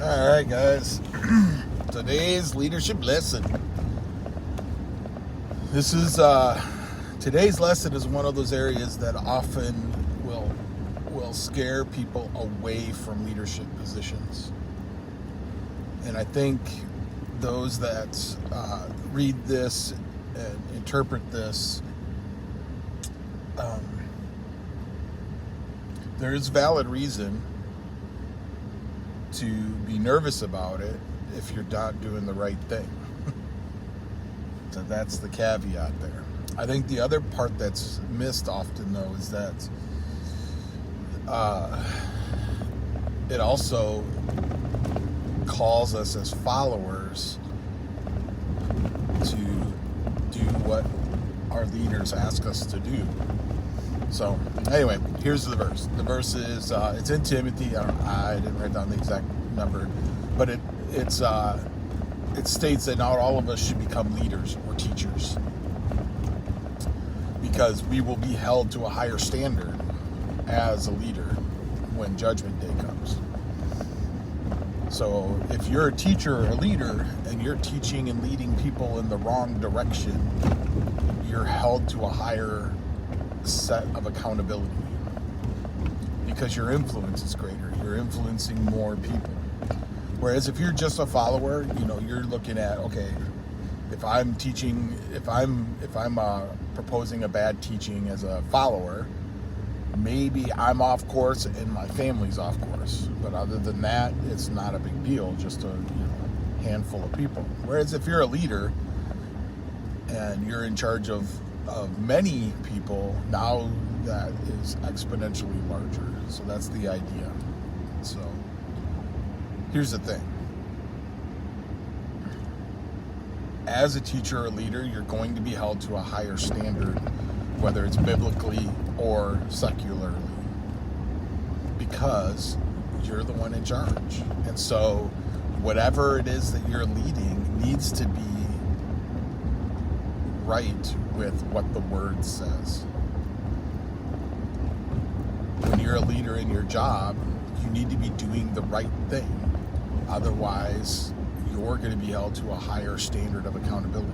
All right, guys. Today's leadership lesson. This is today's lesson is one of those areas that often will scare people away from leadership positions. And I think those that read this and interpret this, there is valid reason to be nervous about it if you're not doing the right thing. So that's the caveat there. I think the other part that's missed often, though, is that it also calls us as followers to do what our leaders ask us to do. So anyway, here's the verse. The verse is it's in Timothy. I didn't write down the exact number, but it states that not all of us should become leaders or teachers, because we will be held to a higher standard as a leader when Judgment Day comes. So if you're a teacher or a leader and you're teaching and leading people in the wrong direction, you're held to a higher set of accountability, because your influence is greater. You're influencing more people. Whereas if you're just a follower, you're looking at, okay, if I'm teaching, if I'm proposing a bad teaching as a follower, maybe I'm off course and my family's off course. But other than that, it's not a big deal, just a handful of people. Whereas if you're a leader and you're in charge of many people, now that is exponentially larger. So that's the idea. So here's the thing. As a teacher or leader, you're going to be held to a higher standard, whether it's biblically or secularly, because you're the one in charge. And so whatever it is that you're leading needs to be right with what the word says. When you're a leader in your job, you need to be doing the right thing. Otherwise, you're going to be held to a higher standard of accountability.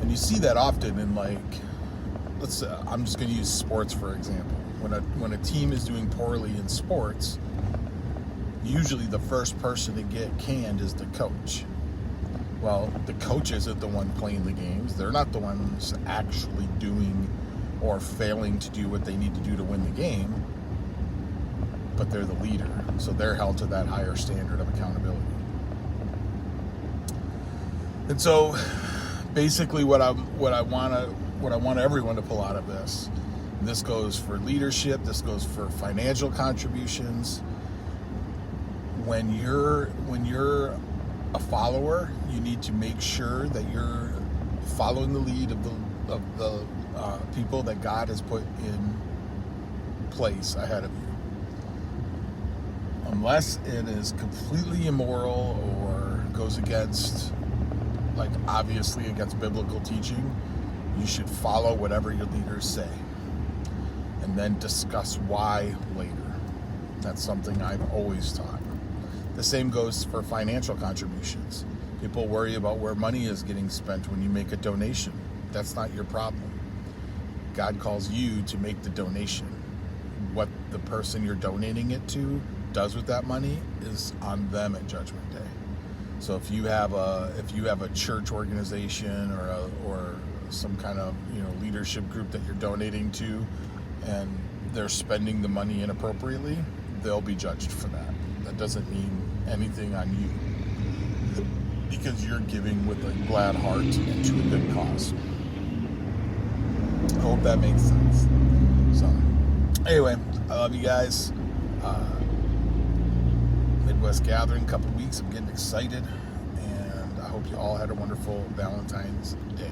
And you see that often in, I'm just going to use sports for example. When a team is doing poorly in sports, usually the first person to get canned is the coach. Well, the coach isn't the one playing the games. They're not the ones actually doing or failing to do what they need to do to win the game, but they're the leader. So they're held to that higher standard of accountability. And so basically what I want everyone to pull out of this, and this goes for leadership, this goes for financial contributions. When you're a follower, you need to make sure that you're following the lead of the people that God has put in place ahead of you. Unless it is completely immoral or goes against, obviously against biblical teaching, you should follow whatever your leaders say and then discuss why later. That's something I've always taught. The same goes for financial contributions. People worry about where money is getting spent when you make a donation. That's not your problem. God calls you to make the donation. What the person you're donating it to does with that money is on them at Judgment Day. So if you have a church organization or some kind of leadership group that you're donating to, and they're spending the money inappropriately, they'll be judged for that. That doesn't mean anything on you, because you're giving with a glad heart and to a good cause. I hope that makes sense. So anyway, I love you guys. Midwest Gathering, couple of weeks. I'm getting excited, and I hope you all had a wonderful Valentine's Day.